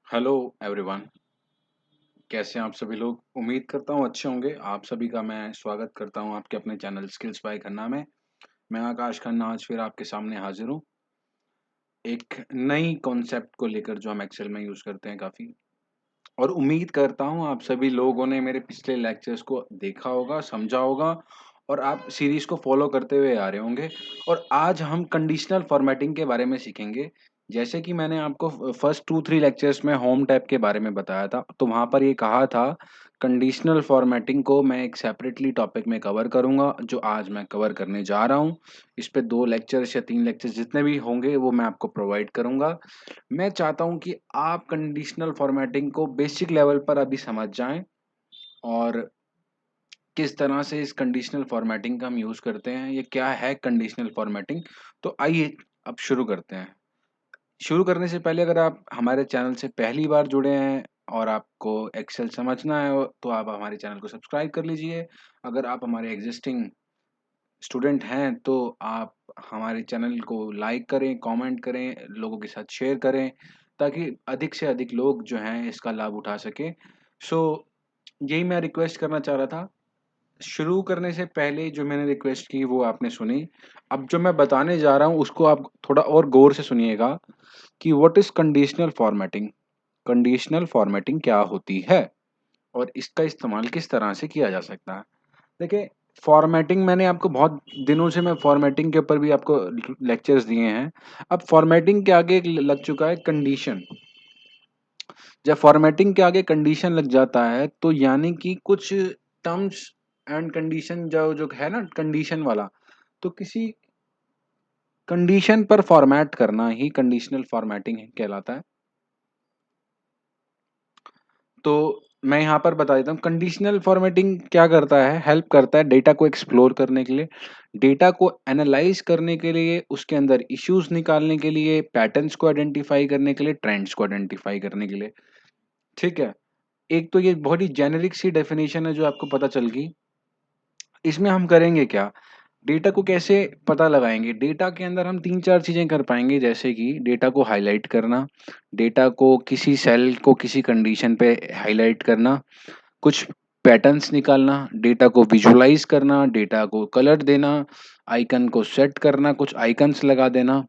Hello everyone. कैसे हैं आप सभी लोग? उम्मीद करता हूँ अच्छे होंगे। आप सभी का मैं स्वागत करता हूँ आपके अपने चैनल स्किल्स बाय खन्ना में। मैं आकाश खन्ना आज फिर आपके सामने हाजिर हूँ एक नई कॉन्सेप्ट को लेकर जो हम एक्सेल में यूज़ करते हैं काफ़ी। और उम्मीद करता हूँ आप सभी लोगों ने मेरे पिछले लेक्चर्स को देखा होगा, समझा होगा और आप सीरीज़ को फ़ॉलो करते हुए आ रहे होंगे। और आज हम कंडीशनल फॉर्मेटिंग के बारे में सीखेंगे। जैसे कि मैंने आपको फर्स्ट 2-3 लेक्चर्स में होम टैब के बारे में बताया था, तो वहाँ पर ये कहा था कंडीशनल फॉर्मेटिंग को मैं एक सेपरेटली टॉपिक में कवर करूँगा, जो आज मैं कवर करने जा रहा हूँ। इस पे 2 लेक्चर्स या 3 लेक्चर्स जितने भी होंगे वो मैं आपको प्रोवाइड करूँगा। मैं चाहता हूँ कि आप कंडीशनल फॉर्मेटिंग को बेसिक लेवल पर अभी समझ जाएँ और किस तरह से इस कंडीशनल फॉर्मेटिंग का हम यूज़ करते हैं, ये क्या है कंडीशनल फॉर्मेटिंग। तो आइए अब शुरू करते हैं। शुरू करने से पहले अगर आप हमारे चैनल से पहली बार जुड़े हैं और आपको एक्सेल समझना है तो आप हमारे चैनल को सब्सक्राइब कर लीजिए। अगर आप हमारे एग्जिस्टिंग स्टूडेंट हैं तो आप हमारे चैनल को लाइक करें, कमेंट करें, लोगों के साथ शेयर करें ताकि अधिक से अधिक लोग जो हैं इसका लाभ उठा सकें। सो यही मैं रिक्वेस्ट करना चाह रहा था। शुरू करने से पहले जो मैंने रिक्वेस्ट की वो आपने सुनी। अब जो मैं बताने जा रहा हूँ उसको आप थोड़ा और गौर से सुनिएगा कि what is conditional formatting? Conditional formatting क्या होती है? और इसका इस्तेमाल किस तरह से किया जा सकता है? देखिए, फॉर्मेटिंग मैंने आपको बहुत दिनों से मैं फॉर्मेटिंग के ऊपर भी आपको लेक्चर्स दिए हैं। अब फॉर्मेटिंग के आगे एक लग चुका है कंडीशन। जब फॉर्मेटिंग के आगे कंडीशन लग जाता है तो यानी कि कुछ टर्म्स एंड कंडीशन जो जो है ना कंडीशन वाला, तो किसी कंडीशन पर फॉर्मेट करना ही कंडीशनल फॉर्मेटिंग कहलाता है। तो मैं यहाँ पर बता देता हूँ कंडीशनल फॉर्मेटिंग क्या करता है, हेल्प करता है डेटा को एक्सप्लोर करने के लिए, डेटा को एनालाइज करने के लिए, उसके अंदर इश्यूज निकालने के लिए, पैटर्न्स को आइडेंटिफाई करने के लिए, ट्रेंड्स को आइडेंटिफाई करने के लिए। ठीक है। एक तो ये बहुत ही जेनेरिक सी डेफिनेशन है जो आपको पता चल गई। इसमें हम करेंगे क्या, डेटा को कैसे पता लगाएंगे। डेटा के अंदर हम 3-4 चीजें कर पाएंगे, जैसे कि डेटा को हाईलाइट करना, डेटा को किसी सेल को किसी कंडीशन पे हाईलाइट करना, कुछ पैटर्न्स निकालना, डेटा को विजुअलाइज करना, डेटा को कलर देना, आइकन को सेट करना, कुछ आइकन्स लगा देना।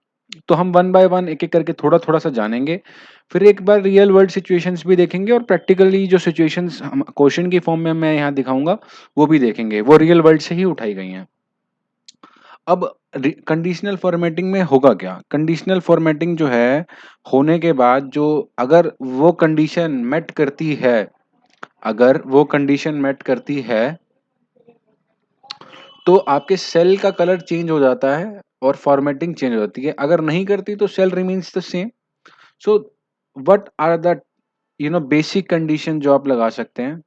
तो हम वन बाय वन एक एक करके थोड़ा थोड़ा सा जानेंगे। फिर एक बार रियल वर्ल्ड सिचुएशंस भी देखेंगे और प्रैक्टिकली जो सिचुएशंस हम क्वेश्चन की फॉर्म में मैं यहाँ दिखाऊंगा वो भी देखेंगे, वो रियल वर्ल्ड से ही उठाई गई हैं। अब कंडीशनल फॉर्मेटिंग में होगा क्या, कंडीशनल फॉर्मेटिंग जो है होने के बाद जो अगर वो कंडीशन मेट करती है, अगर वो कंडीशन मेट करती है तो आपके सेल का कलर चेंज हो जाता है और फॉर्मेटिंग चेंज हो जाती है। अगर नहीं करती तो cell remains the same. So what are the basic condition जो आप लगा सकते हैं।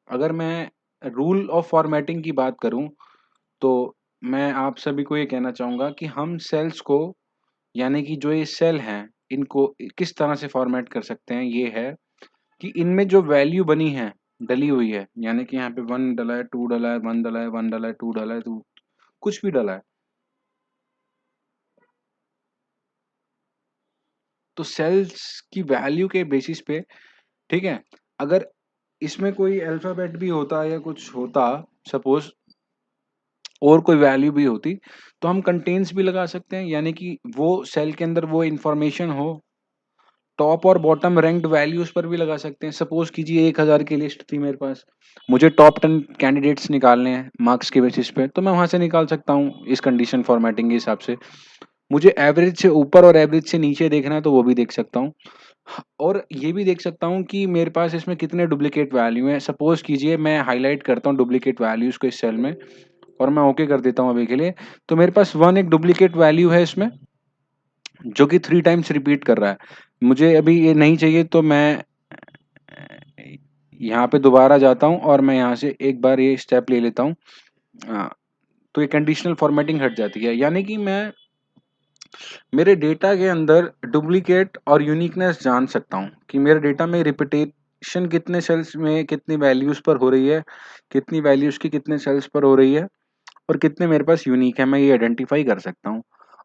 अगर मैं रूल ऑफ फॉर्मेटिंग की बात करूं तो मैं आप सभी को ये कहना चाहूंगा कि हम सेल्स को, यानी कि जो ये सेल हैं, इनको किस तरह से फॉर्मेट कर सकते हैं। ये है कि इनमें जो वैल्यू बनी है, डली हुई है, यानी कि यहाँ पे 1 डला है, 2 डला है, 1 डला है, 1 डला है, 2 डला है, 2 कुछ भी डला है, तो सेल्स की वैल्यू के बेसिस पे, ठीक है, अगर इसमें कोई अल्फाबेट भी होता या कुछ होता, सपोज और कोई वैल्यू भी होती, तो हम कंटेन्स भी लगा सकते हैं, यानी कि वो सेल के अंदर वो इंफॉर्मेशन हो। टॉप और बॉटम रैंक्ड वैल्यूज पर भी लगा सकते हैं। सपोज कीजिए 1000 की लिस्ट थी मेरे पास, मुझे टॉप 10 कैंडिडेट्स निकालने हैं मार्क्स के बेसिस पे, तो मैं वहां से निकाल सकता हूँ इस कंडीशन फॉर्मेटिंग के हिसाब से। मुझे एवरेज से ऊपर और एवरेज से नीचे देखना है तो वो भी देख सकता हूँ। और ये भी देख सकता हूँ कि मेरे पास इसमें कितने डुप्लीकेट वैल्यू हैं। सपोज कीजिए मैं हाईलाइट करता हूँ डुप्लीकेट वैल्यूज को इस सेल में और मैं ओके कर देता हूँ अभी के लिए, तो मेरे पास 1 एक डुप्लीकेट वैल्यू है इसमें जो कि 3 टाइम्स रिपीट कर रहा है। मुझे अभी ये नहीं चाहिए तो मैं यहाँ पे दोबारा जाता हूँ और मैं यहाँ से एक बार ये स्टेप ले लेता हूँ। तो ये कंडीशनल फॉर्मेटिंग हट जाती है, यानी कि मैं मेरे डेटा के अंदर डुप्लीकेट और यूनिकनेस जान सकता हूँ कि मेरे डेटा में रिपीटेशन कितने सेल्स में कितनी वैल्यूज पर हो रही है, कितनी वैल्यूज की कितने सेल्स पर हो रही है और कितने मेरे पास यूनिक है, मैं ये आइडेंटिफाई कर सकता हूँ।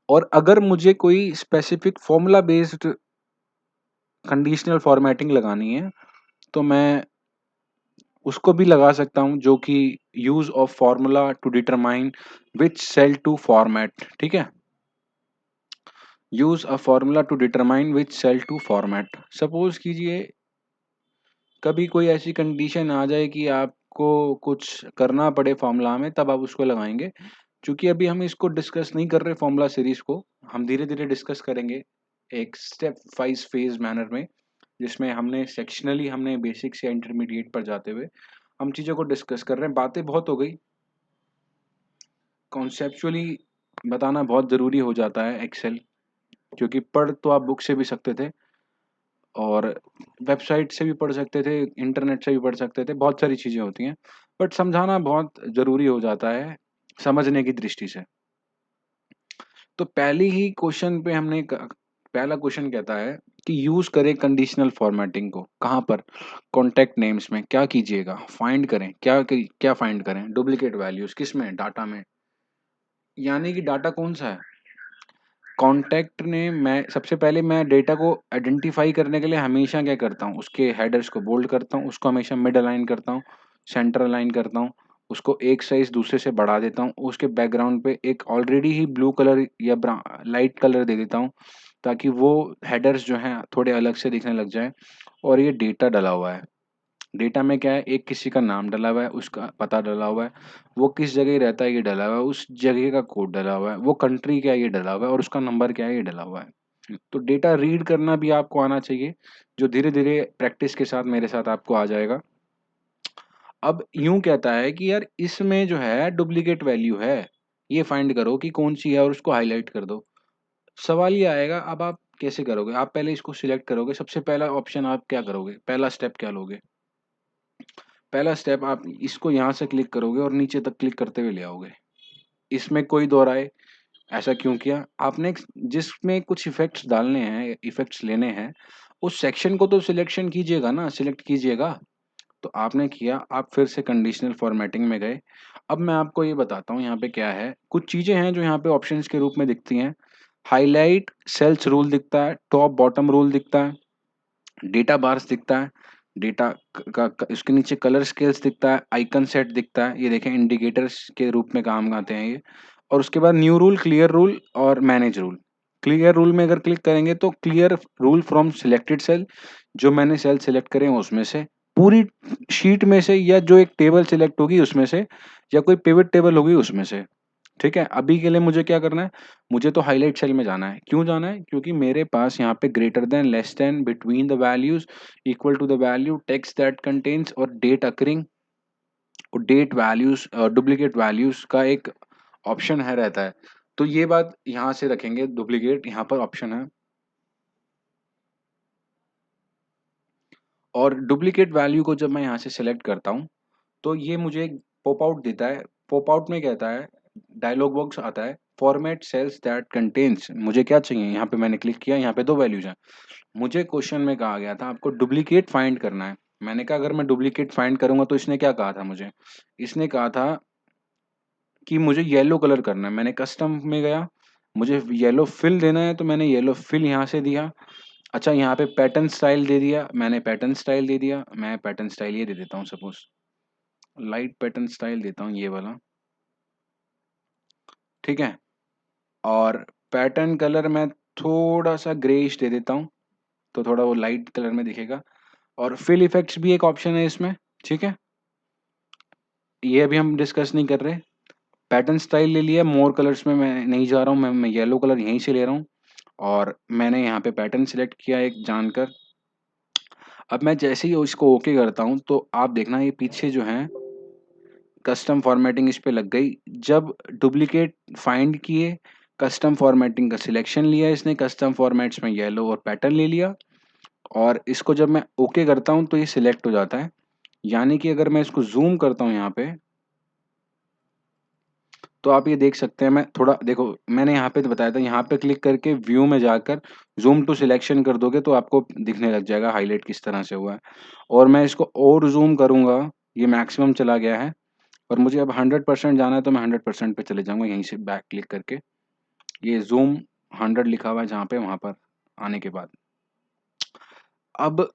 और अगर मुझे कोई specific formula based conditional formatting लगानी है तो मैं उसको भी लगा सकता हूँ, जो कि use of formula to determine which cell to format, ठीक है? Use a formula to determine which cell to format. Suppose कीजिए कभी कोई ऐसी कंडीशन आ जाए कि आपको कुछ करना पड़े फ़ॉर्मूला में, तब आप उसको लगाएँगे। चूँकि अभी हम इसको डिस्कस नहीं कर रहे फ़ॉर्मूला सीरीज़ को, हम धीरे-धीरे डिस्कस करेंगे एक स्टेप वाइज़ फ़ेज़ मैनर में, जिसमें हमने सेक्शनली हमने बेसिक से इंटरमीडिएट पर जाते हुए हम चीज़ों को डिस्कस कर रहे हैं। बातें बहुत हो गई, कॉन्सेप्चुअली बताना बहुत ज़रूरी हो जाता है एक्सेल, क्योंकि पढ़ तो आप बुक से भी सकते थे और वेबसाइट से भी पढ़ सकते थे, इंटरनेट से भी पढ़ सकते थे, बहुत सारी चीज़ें होती हैं। बट समझाना बहुत ज़रूरी हो जाता है समझने की दृष्टि से। तो पहले ही क्वेश्चन पे हमने पहला क्वेश्चन कहता है कि यूज करें कंडीशनल फॉर्मेटिंग को कहाँ पर, कॉन्टेक्ट नेम्स में। क्या कीजिएगा, फाइंड करें, क्या फाइंड करें, डुप्लीकेट वैल्यूज किस में, डाटा में। यानी कि डाटा कौन सा है, कॉन्टैक्ट ने मैं सबसे पहले मैं डेटा को आइडेंटिफाई करने के लिए हमेशा क्या करता हूँ, उसके हेडर्स को बोल्ड करता हूँ, उसको हमेशा मिड अलाइन करता हूँ, सेंटर अलाइन करता हूँ, उसको एक साइज दूसरे से बढ़ा देता हूँ, उसके बैकग्राउंड पे एक ऑलरेडी ही ब्लू कलर या लाइट कलर दे देता हूँ, ताकि वो हेडर्स जो हैं थोड़े अलग से दिखने लग जाए। और ये डेटा डला हुआ है, डेटा में क्या है, एक किसी का नाम डला हुआ है, उसका पता डला हुआ है, वो किस जगह रहता है ये डला हुआ है, उस जगह का कोड डला हुआ है, वो कंट्री क्या है ये डला हुआ है और उसका नंबर क्या है ये डला हुआ है। तो डेटा रीड करना भी आपको आना चाहिए, जो धीरे-धीरे प्रैक्टिस के साथ मेरे साथ आपको आ जाएगा। अब यूँ कहता है कि यार इसमें जो है डुप्लीकेट वैल्यू है, ये फाइंड करो कि कौन-सी है और उसको हाइलाइट कर दो। सवाल ये आएगा, अब आप कैसे करोगे? आप पहले इसको सिलेक्ट करोगे, सबसे पहला ऑप्शन आप क्या करोगे? पहला स्टेप क्या लोगे? पहला स्टेप आप इसको यहाँ से क्लिक करोगे और नीचे तक क्लिक करते हुए ले आओगे। इसमें कोई दो राय, ऐसा क्यों किया? आपने जिसमें कुछ इफ़ेक्ट्स डालने हैं, इफ़ेक्ट्स लेने हैं, उस सेक्शन को तो सिलेक्शन कीजिएगा ना, सिलेक्ट कीजिएगा। तो आपने किया, आप फिर से कंडीशनल फॉर्मेटिंग में गए। अब मैं आपको ये बताता हूँ यहाँ पे क्या है, कुछ चीज़ें हैं जो यहाँ पे ऑप्शंस के रूप में दिखती हैं। हाइलाइट सेल्स रूल दिखता है, टॉप बॉटम रूल दिखता है, डेटा बार्स दिखता है, डेटा इसके नीचे कलर स्केल्स दिखता है, आइकन सेट दिखता है, ये देखें इंडिकेटर्स के रूप में काम आते हैं ये। और उसके बाद न्यू रूल, क्लियर रूल और मैनेज रूल। क्लियर रूल में अगर क्लिक करेंगे तो clear rule from selected cell, जो मैंने सेल सिलेक्ट करे हैं उसमें से, पूरी शीट में से, या जो एक टेबल सिलेक्ट होगी उसमें से, या कोई पिवट टेबल होगी उसमें से। ठीक है, अभी के लिए मुझे क्या करना है, मुझे तो हाइलाइट सेल में जाना है। क्यों जाना है? क्योंकि मेरे पास यहाँ पे greater than, less than, between the values, equal to the value, text that contains और डेट अकरिंग और डेट वैल्यूज, डुप्लीकेट वैल्यूज का एक ऑप्शन है रहता है। तो ये बात यहाँ से रखेंगे, डुप्लीकेट यहाँ पर ऑप्शन है। और डुप्लीकेट वैल्यू को जब मैं यहाँ से सेलेक्ट करता हूँ तो ये मुझे एक पॉप आउट देता है। पॉप आउट में कहता है, डायलॉग बॉक्स आता है, फॉर्मेट सेल्स दैट कंटेन्स, मुझे क्या चाहिए, यहाँ पे मैंने क्लिक किया, यहाँ पे दो वैल्यूज हैं। मुझे क्वेश्चन में कहा गया था आपको डुप्लीकेट फाइंड करना है। मैंने कहा अगर मैं डुप्लीकेट फाइंड करूंगा तो इसने क्या कहा था मुझे, इसने कहा था कि मुझे येलो कलर करना है। मैंने कस्टम में गया, मुझे येलो फिल देना है तो मैंने येलो फिल यहाँ से दिया। अच्छा, यहाँ पे पैटर्न स्टाइल दे दिया, मैंने पैटर्न स्टाइल दे दिया। मैं पैटर्न स्टाइल ये दे देता हूँ, सपोज लाइट पैटर्न स्टाइल देता हूँ, ये वाला। ठीक है, और पैटर्न कलर मैं थोड़ा सा ग्रेइश दे देता हूँ, तो थोड़ा वो लाइट कलर में दिखेगा। और फिल इफेक्ट्स भी एक ऑप्शन है इसमें। ठीक है, ये अभी हम डिस्कस नहीं कर रहे। पैटर्न स्टाइल ले लिया, मोर कलर्स में मैं नहीं जा रहा हूँ, मैं येलो कलर यहीं से ले रहा हूँ। और मैंने यहाँ पे पैटर्न सिलेक्ट किया एक जानकर। अब मैं जैसे ही इसको ओके करता हूँ तो आप देखना ये पीछे जो है कस्टम फॉर्मेटिंग इस पे लग गई। जब डुप्लीकेट फाइंड किए, कस्टम फॉर्मेटिंग का सिलेक्शन लिया इसने, कस्टम फॉर्मेट्स में येलो और पैटर्न ले लिया, और इसको जब मैं ओके करता हूँ तो ये सिलेक्ट हो जाता है। यानी कि अगर मैं इसको जूम करता हूँ यहाँ पे, तो आप ये देख सकते हैं, मैं थोड़ा देखो, मैंने यहाँ पे तो बताया था, यहाँ पे क्लिक करके व्यू में जाकर जूम टू सिलेक्शन कर दोगे तो आपको दिखने लग जाएगा हाईलाइट किस तरह से हुआ है। और मैं इसको और जूम करूंगा, ये मैक्सिमम चला गया है, और मुझे अब 100% जाना है तो मैं 100% पे चले जाऊंगा यहीं से बैक क्लिक करके। ये जूम 100 लिखा हुआ है जहाँ पे, वहां पर आने के बाद अब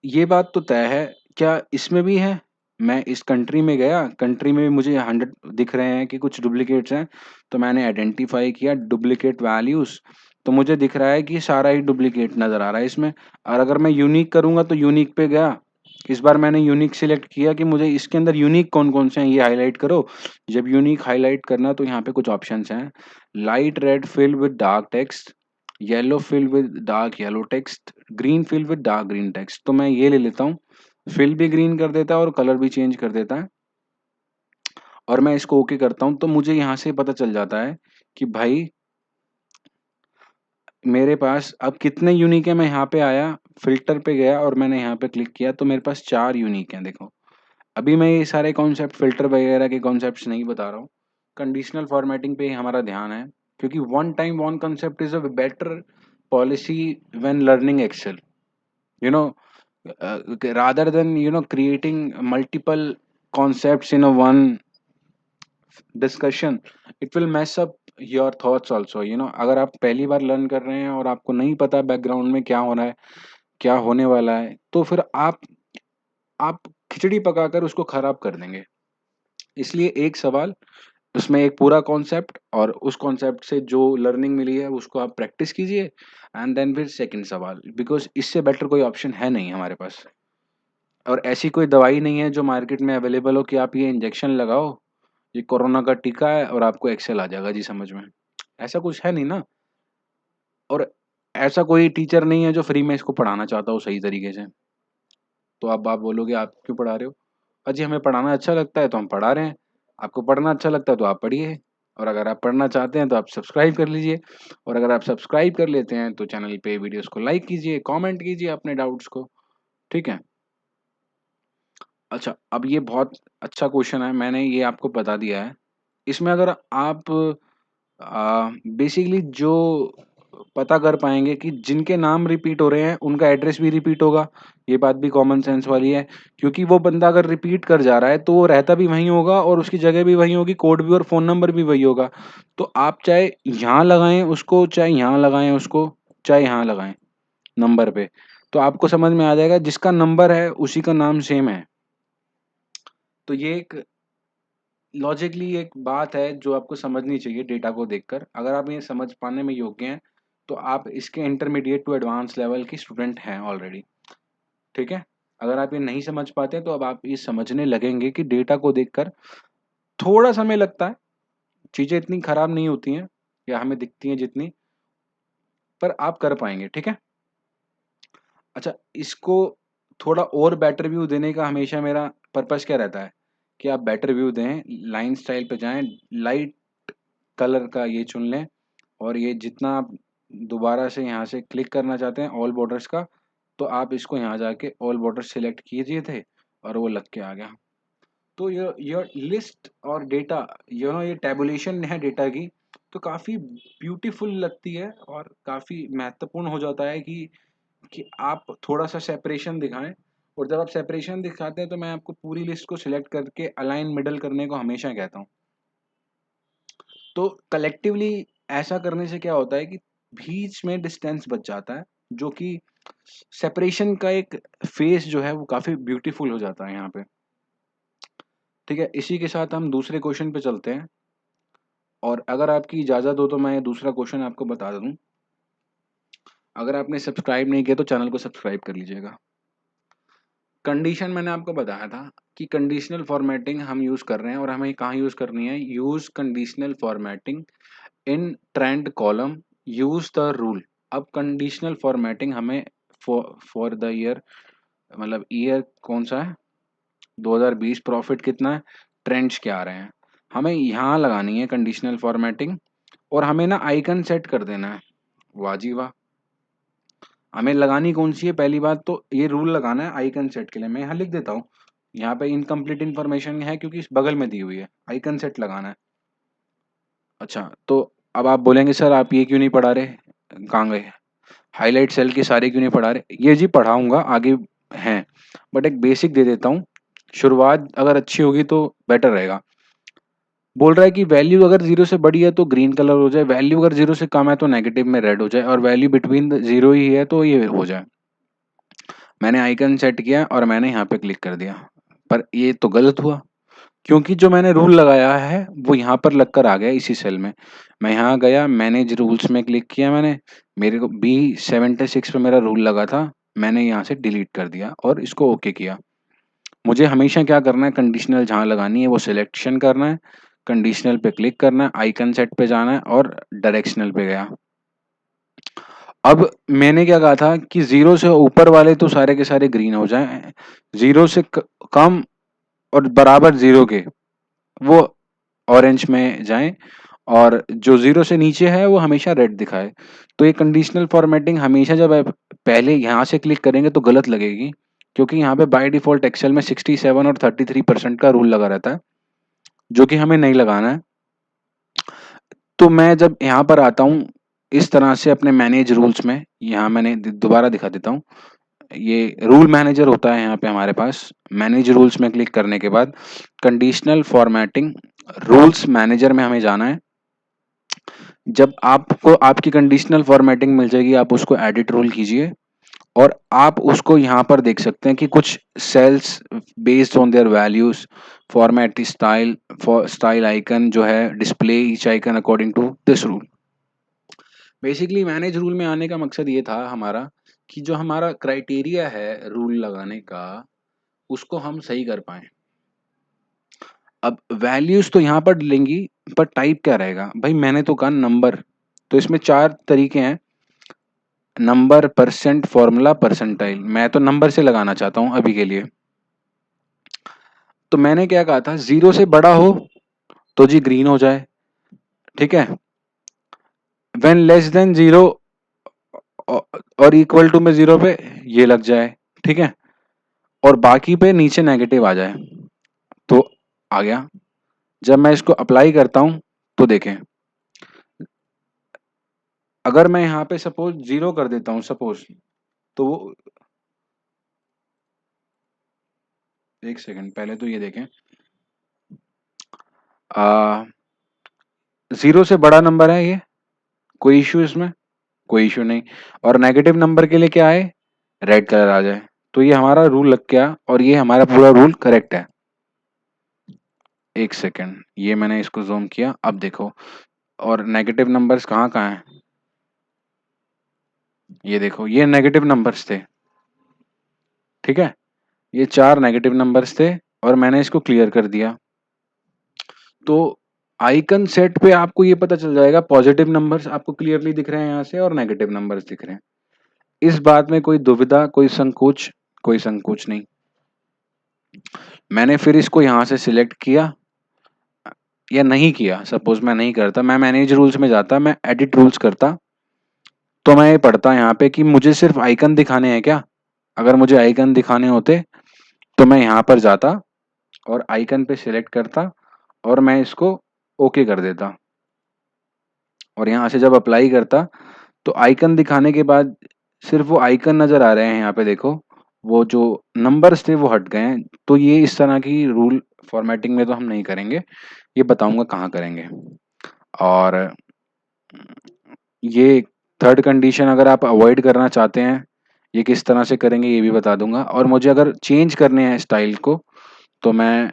ये बात तो तय है, क्या इसमें भी है? मैं इस कंट्री में गया, कंट्री में मुझे 100 दिख रहे हैं कि कुछ डुप्लीकेट्स हैं, तो मैंने आइडेंटिफ़ाई किया डुप्लीकेट वैल्यूज़, तो मुझे दिख रहा है कि सारा ही डुप्लीकेट नज़र आ रहा है इसमें। और अगर मैं यूनिक करूँगा तो यूनिक पे गया, इस बार मैंने यूनिक सिलेक्ट किया कि मुझे इसके अंदर यूनिक कौन-कौन से हैं ये हाइलाइट करो। जब यूनिक हाइलाइट करना तो यहाँ पे कुछ ऑप्शंस हैं, light red fill with dark text, yellow fill with dark yellow text, green fill with dark green text. तो मैं ये ले लेता हूँ, फिल भी ग्रीन कर देता है और कलर भी चेंज कर देता है, और मैं इसको ओके करता हूँ, तो मुझे यहाँ से पता चल जाता है कि भाई मेरे पास अब कितने यूनिक है। मैं यहाँ पे आया, फिल्टर पे गया और मैंने यहाँ पे क्लिक किया, तो मेरे पास 4 यूनिक हैं। देखो, अभी मैं ये सारे कॉन्सेप्ट फिल्टर वगैरह के कॉन्सेप्ट्स नहीं बता रहा हूँ, कंडीशनल फॉर्मेटिंग पे ही हमारा ध्यान है, क्योंकि one time one concept is a better policy when learning Excel, you know rather than creating multiple concepts in a one discussion, it will mess up your thoughts also, अगर आप पहली बार learn कर रहे हैं और आपको नहीं पता बैकग्राउंड में क्या हो रहा है, क्या होने वाला है, तो फिर आप खिचड़ी पकाकर उसको खराब कर देंगे। इसलिए एक सवाल, उसमें एक पूरा कॉन्सेप्ट, और उस कॉन्सेप्ट से जो लर्निंग मिली है उसको आप प्रैक्टिस कीजिए, एंड देन फिर सेकंड सवाल, बिकॉज इससे बेटर कोई ऑप्शन है नहीं हमारे पास। और ऐसी कोई दवाई नहीं है जो मार्केट में अवेलेबल हो कि आप ये इंजेक्शन लगाओ, ये कोरोना का टीका है और आपको एक्सेल आ जाएगा जी समझ में। ऐसा कुछ है नहीं ना। और ऐसा कोई टीचर नहीं है जो फ्री में इसको पढ़ाना चाहता हो सही तरीके से। तो अब आप बोलोगे आप क्यों पढ़ा रहे हो? अजी हमें पढ़ाना अच्छा लगता है तो हम पढ़ा रहे हैं। आपको पढ़ना अच्छा लगता है तो आप पढ़िए, और अगर आप पढ़ना चाहते हैं तो आप सब्सक्राइब कर लीजिए, और अगर आप सब्सक्राइब कर लेते हैं तो चैनल पे वीडियोस को लाइक कीजिए, कमेंट कीजिए अपने डाउट्स को। ठीक है? अच्छा, अब ये बहुत अच्छा क्वेश्चन है, मैंने ये आपको बता दिया है। इसमें अगर आप बेसिकली जो पता कर पाएँगे कि जिनके नाम रिपीट हो रहे हैं, उनका एड्रेस भी रिपीट होगा, ये बात भी कॉमन सेंस वाली है। क्योंकि वो बंदा अगर रिपीट कर जा रहा है, तो वो रहता भी वहीं होगा और उसकी जगह भी वहीं होगी, कोड भी और फ़ोन नंबर भी वही होगा। तो आप चाहे यहाँ लगाएँ उसको, चाहे यहाँ लगाएँ उसको, चाहे यहाँ लगाएँ नंबर पे, तो आपको समझ में आ जाएगा जिसका नंबर है, उसी का नाम सेम है। तो ये एक लॉजिकली एक बात है जो आपको समझनी चाहिए डेटा को देखकर। अगर आप ये समझ पाने में योग्य हैं, तो आप इसके इंटरमीडिएट टू एडवांस लेवल की स्टूडेंट हैं ऑलरेडी। ठीक है? अगर आप ये नहीं समझ पाते तो अब आप ये समझने लगेंगे कि डेटा को देखकर थोड़ा समय लगता है, चीज़ें इतनी खराब नहीं होती हैं या हमें दिखती हैं जितनी, पर आप कर पाएँगे। ठीक है? अच्छा, इसको थोड़ा और बेटर व्यू देने का हमेशा मेरा पर्पस क्या रहता है कि आप बेटर व्यू दें, लाइन स्टाइल पे जाएँ, लाइट कलर का ये चुन लें, और ये जितना आप दोबारा से यहाँ से क्लिक करना चाहते हैं ऑल बॉर्डर्स का, तो आप इसको यहाँ जाके ऑल बॉर्डर्स सिलेक्ट कीजिए थे और वो लग के आ गया। तो ये लिस्ट और डेटा, ये टैबुलेशन है डेटा की, तो काफ़ी ब्यूटीफुल लगती है और काफ़ी महत्वपूर्ण हो जाता है कि आप थोड़ा-सा सेपरेशन दिखाएँ, और जब आप सेपरेशन दिखाते हैं तो मैं आपको पूरी लिस्ट को सिलेक्ट करके अलाइन मिडल करने को हमेशा कहता हूँ। तो कलेक्टिवली ऐसा करने से क्या होता है कि बीच में डिस्टेंस बच जाता है, जो कि सेपरेशन का एक फेस जो है वो काफ़ी ब्यूटीफुल हो जाता है यहाँ पे। ठीक है? इसी के साथ हम दूसरे क्वेश्चन पे चलते हैं, और अगर आपकी इजाज़त हो तो मैं दूसरा क्वेश्चन आपको बता दूँ। अगर आपने सब्सक्राइब नहीं किया तो चैनल को सब्सक्राइब कर लीजिएगा। कंडीशन मैंने आपको बताया था कि कंडीशनल फॉर्मेटिंग हम यूज़ कर रहे हैं, और हमें कहाँ यूज़ करनी है, use conditional formatting in trend column, use the rule. अब कंडीशनल फॉर्मेटिंग हमें फॉर द ईयर, मतलब ईयर कौन सा है, 2020, प्रॉफिट कितना है, ट्रेंड्स क्या आ रहे हैं, हमें यहाँ लगानी है कंडीशनल फॉर्मेटिंग, और हमें ना आइकन सेट कर देना है। वाह जी वाह! हमें लगानी कौन-सी है, पहली बात तो ये रूल लगाना है आइकन सेट के लिए। मैं यहाँ लिख देता हूँ, यहाँ पे इनकम्प्लीट इन्फॉर्मेशन है क्योंकि इस बगल में दी हुई है, आइकन सेट लगाना है। अच्छा, तो अब आप बोलेंगे सर आप ये क्यों नहीं पढ़ा रहे? कहाँ गए? हाइलाइट सेल के सारे क्यों नहीं पढ़ा रहे? ये जी पढ़ाऊँगा, आगे हैं, बट एक बेसिक दे देता हूँ। शुरुआत अगर अच्छी होगी तो बेटर रहेगा। बोल रहा है कि वैल्यू अगर 0 से बड़ी है तो ग्रीन कलर हो जाए, वैल्यू अगर 0 से कम है तो नेगेटिव में रेड हो जाए, और वैल्यू बिटवीन द 0 ही है तो ये हो जाए। मैंने आइकन सेट किया और मैंने यहाँ पे क्लिक कर दिया, पर ये तो गलत हुआ क्योंकि जो मैंने रूल लगाया है वो यहाँ पर लग कर आ गया इसी सेल में। मैं यहाँ गया, मैनेज रूल्स में क्लिक किया मैंने, मेरे को B76 पे मेरा रूल लगा था, मैंने यहाँ से डिलीट कर दिया और इसको ओके किया। मुझे हमेशा क्या करना है, कंडीशनल जहाँ लगानी है वो सिलेक्शन करना है, कंडीशनल पे क्लिक करना है, आइकन सेट पे जाना है और डायरेक्शनल पे गया। अब मैंने क्या कहा था कि 0 से ऊपर वाले तो सारे के सारे ग्रीन हो जाएँ, 0 से कम और बराबर 0 के वो ऑरेंज में जाएँ और जो 0 से नीचे है वो हमेशा रेड दिखाए। तो ये कंडीशनल फॉर्मेटिंग हमेशा जब आप पहले यहाँ से क्लिक करेंगे तो गलत लगेगी, क्योंकि यहाँ पे बाय डिफ़ॉल्ट एक्सेल में 67 और 33% का रूल लगा रहता है, जो कि हमें नहीं लगाना है। तो मैं जब यहाँ पर आता हूँ, इस तरह से अपने मैनेज रूल्स में, यहाँ मैंने दोबारा दिखा देता हूँ। ये रूल मैनेजर होता है यहाँ पे हमारे पास। मैनेज रूल्स में क्लिक करने के बाद कंडीशनल फॉर्मेटिंग रूल्स मैनेजर में हमें जाना है। जब आपको आपकी कंडीशनल फॉर्मेटिंग मिल जाएगी, आप उसको एडिट रूल कीजिए और आप उसको यहाँ पर देख सकते हैं कि कुछ cells based on their values format style style icon जो है display each icon according to this rule. Basically manage rule में आने का मकसद ये था हमारा कि जो हमारा क्राइटेरिया है रूल लगाने का, उसको हम सही कर पाएँ। अब वैल्यूज़ तो यहाँ पर डलेंगी, पर टाइप क्या रहेगा? भई मैंने तो कहा नंबर, तो इसमें 4 तरीके हैं, नंबर, परसेंट, फ़ॉर्मूला, परसेंटाइल। मैं तो नंबर से लगाना चाहता हूँ अभी के लिए। तो मैंने क्या कहा था, 0 से बड़ा हो तो जी ग्रीन हो जाए, ठीक है? व्हेन लेस देन 0 औ और इक्वल टू में 0 पे ये लग जाए, ठीक है? और बाकी पे नीचे नेगेटिव आ जाए, तो आ गया। जब मैं इसको अप्लाई करता हूँ, तो देखें, अगर मैं यहाँ पे सपोज़ 0 कर देता हूँ सपोज़, तो वो 1 सेकंड पहले तो ये देखें, अ, 0 से बड़ा नंबर है ये, कोई इश्यू इसमें? कोई इश्यू नहीं। और नेगेटिव नंबर के लिए क्या है? रेड कलर आ जाए। तो ये हमारा रूल लग गया और ये हमारा पूरा रूल करेक्ट है। 1 सेकंड, ये मैंने इसको ज़ूम किया, अब देखो, और नेगेटिव नंबर्स कहाँ-कहाँ हैं? ये देखो, ये नेगेटिव नंबर्स थे, ठीक है? ये 4 नेगेटिव नंबर्स थे और मैंने इसको क्लियर कर दिया। तो आइकन सेट पे आपको ये पता चल जाएगा, पॉजिटिव नंबर्स आपको क्लियरली दिख रहे हैं यहाँ से और नेगेटिव नंबर्स दिख रहे हैं। इस बात में कोई दुविधा, कोई संकोच नहीं। मैंने फिर इसको यहाँ से सिलेक्ट किया या नहीं किया, सपोज़ मैं नहीं करता, मैं मैनेज रूल्स में जाता, मैं एडिट रूल्स करता, तो मैं ये पढ़ता यहाँ पे कि मुझे सिर्फ़ आइकन दिखाने हैं क्या? अगर मुझे आइकन दिखाने होते, तो मैं यहाँ पर जाता और आइकन पे सिलेक्ट करता और मैं इसको ओके कर देता। और यहाँ से जब अप्लाई करता, तो आइकन दिखाने के बाद सिर्फ़ वो आइकन नज़र आ रहे हैं यहाँ पे देखो, वो जो नंबर्स थे वो हट गए हैं। तो ये इस तरह की रूल फॉर्मेटिंग में तो हम नहीं करेंगे, ये बताऊँगा कहाँ करेंगे। और ये थर्ड कंडीशन अगर आप अवॉइड करना चाहते हैं, ये किस तरह से करेंगे ये भी बता दूँगा और मुझे अगर चेंज करने हैं स्टाइल को, तो मैं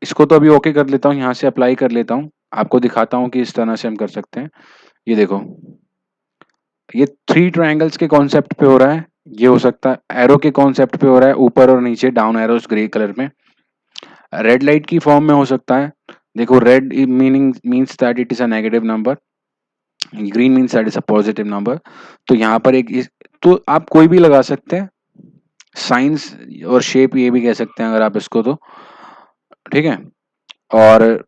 इसको तो अभी ओके कर लेता हूँ, यहाँ से अप्लाई कर लेता हूँ। आपको दिखाता हूँ कि इस तरह से हम कर सकते हैं। ये देखो, ये 3 ट्रायंगल्स के कॉन्सेप्ट पे हो रहा है, ये हो सकता है एरो के कॉन्सेप्ट पे हो रहा है, ऊपर और नीचे डाउन एरोज़ ग्रे कलर में। रेड लाइट की फॉर्म में हो सकता है। देखो, red meaning means that it is a negative number, green means that is a positive number. तो यहाँ पर एक इस तो आप कोई भी लगा सकते हैं, साइन्स और शेप ये भी कह सकते हैं अगर आप इसको तो, ठीक है? और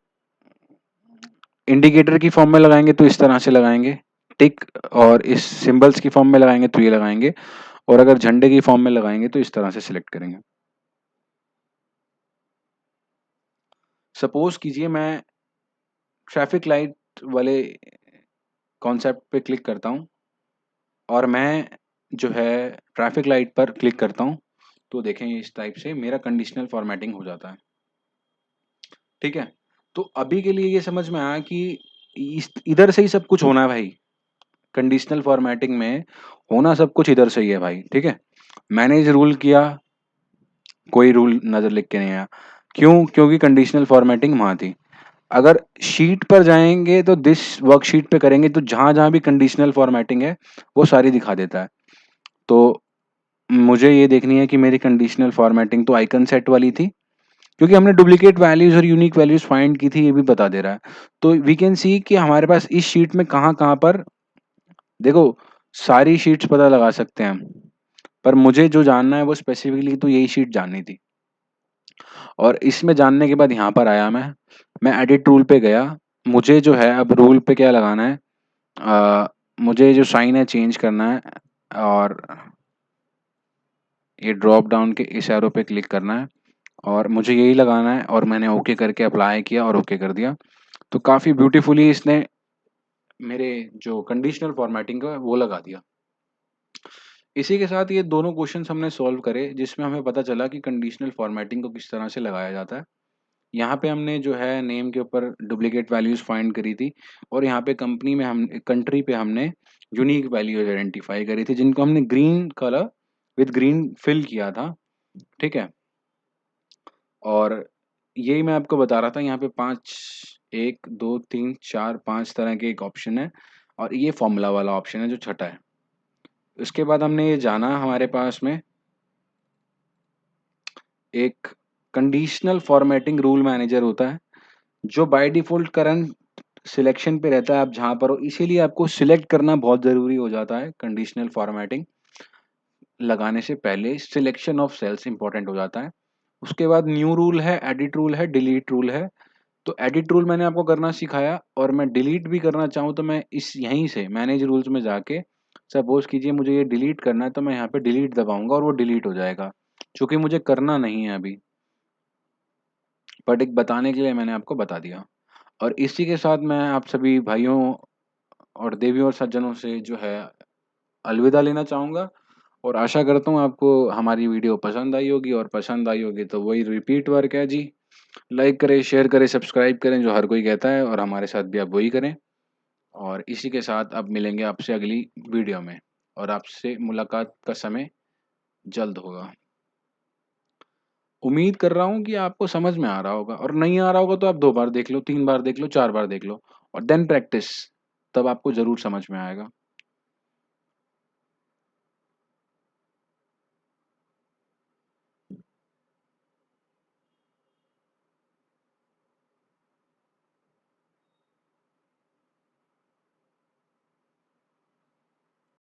इंडिकेटर की फॉर्म में लगाएँगे तो इस तरह से लगाएँगे, टिक, और इस सिंबल्स की फॉर्म में लगाएँगे तो ये लगाएँगे, और अगर झंडे की फॉर्म में लगाएँगे तो इस तरह से सिलेक्ट करेंगे। सपोज़ कीजिए मैं ट्रैफिक लाइट वाले कॉन्सेप्ट पे क्लिक करता हूँ और मैं जो है ट्रैफिक लाइट पर क्लिक करता हूँ, तो देखें इस टाइप से मेरा कंडीशनल फॉर्मेटिंग हो जाता है, ठीक है? तो अभी के लिए ये समझ में आया कि इस इधर से ही सब कुछ होना है भाई, कंडीशनल फॉर्मेटिंग में होना सब कुछ इधर से ही है भाई, ठीक है? मैनेज रूल किया, कोई रूल नज़र लिख के नहीं आया। क्यों? क्योंकि कंडीशनल फॉर्मेटिंग वहाँ थी। अगर शीट पर जाएँगे तो दिस वर्कशीट पे करेंगे तो जहाँ-जहाँ भी कंडीशनल फॉर्मेटिंग है, वो सारी दिखा देता है। तो मुझे ये देखनी है कि मेरी कंडीशनल फॉर्मेटिंग तो आइकन सेट वाली थी, क्योंकि हमने डुप्लीकेट वैल्यूज़ और यूनिक वैल्यूज़ फाइंड की थी, ये भी बता दे रहा है। तो वी कैन सी कि हमारे पास इस शीट में कहाँ-कहाँ पर देखो, सारी शीट्स पता लगा सकते हैं हम, पर मुझे जो जानना है वो स्पेसिफिकली तो यही शीट जाननी थी। और इसमें जानने के बाद यहाँ पर आया मैं एडिट रूल पे गया। मुझे जो है अब रूल पे क्या लगाना है, मुझे जो साइन है चेंज करना है और ये ड्रॉप डाउन के इस एरो पे क्लिक करना है और मुझे यही लगाना है और मैंने ओके करके अप्लाई किया और ओके कर दिया। तो काफ़ी ब्यूटीफुली इसने मेरे जो कंडीशनल फॉर्मेटिंग का है वो लगा दिया। इसी के साथ ये दोनों क्वेश्चंस हमने सॉल्व करे जिसमें हमें पता चला कि कंडीशनल फॉर्मेटिंग को किस तरह से लगाया जाता है। यहाँ पे हमने जो है नेम के ऊपर डुप्लीकेट वैल्यूज़ फाइंड करी थी और यहाँ पे कंपनी में हम कंट्री पे हमने यूनिक वैल्यूज़ आइडेंटिफाई करी थी जिनको हमने green colour with green fill किया था, ठीक है? और यही मैं आपको बता रहा था यहाँ पे 5 1 2 3 4 5 तरह के एक ऑप्शन है और ये फ़ॉर्मूला वाला ऑप्शन है जो छठा है। उसके बाद हमने ये जाना हमारे पास में एक कंडीशनल फॉर्मेटिंग रूल मैनेजर होता है, जो बाय डिफ़ॉल्ट करंट सिलेक्शन पे रहता है आप जहाँ पर हो, इसीलिए आपको सिलेक्ट करना बहुत ज़रूरी हो जाता है। कंडीशनल फॉर्मेटिंग लगाने से पहले सिलेक्शन ऑफ सेल्स इम्पोर्टेंट हो जाता है। उसके बाद न्यू रूल है, एडिट रूल है, डिलीट रूल है। तो एडिट रूल मैंने आपको करना सिखाया और मैं डिलीट भी करना चाहूँ तो मैं इस यहीं से मैनेज रूल्स में जाके सपोज़ कीजिए मुझे ये डिलीट करना है तो मैं यहाँ पे डिलीट दबाऊँगा और वो डिलीट हो जाएगा। चूँकि मुझे करना नहीं है अभी, बट एक बताने के लिए मैंने आपको बता दिया। और इसी के साथ मैं आप सभी भाइयों और देवियों और सज्जनों से जो है अलविदा लेना चाहूँगा और आशा करता हूँ आपको हमारी वीडियो पसंद आई होगी और पसंद आई होगी तो वही रिपीट वर्क है जी। लाइक करें, शेयर करें, सब्सक्राइब करें जो हर कोई कहता है और हमारे साथ भी आप वही करें। और इसी के साथ अब मिलेंगे आपसे अगली वीडियो में और आपसे मुलाकात का समय जल्द होगा। उम्मीद कर रहा हूँ कि आपको समझ में आ रहा होगा और नहीं आ रहा होगा तो आप 2 बार देख लो, 3 बार देख लो, 4 बार देख लो और देन प्रैक्टिस, तब आपको ज़रूर समझ में आएगा।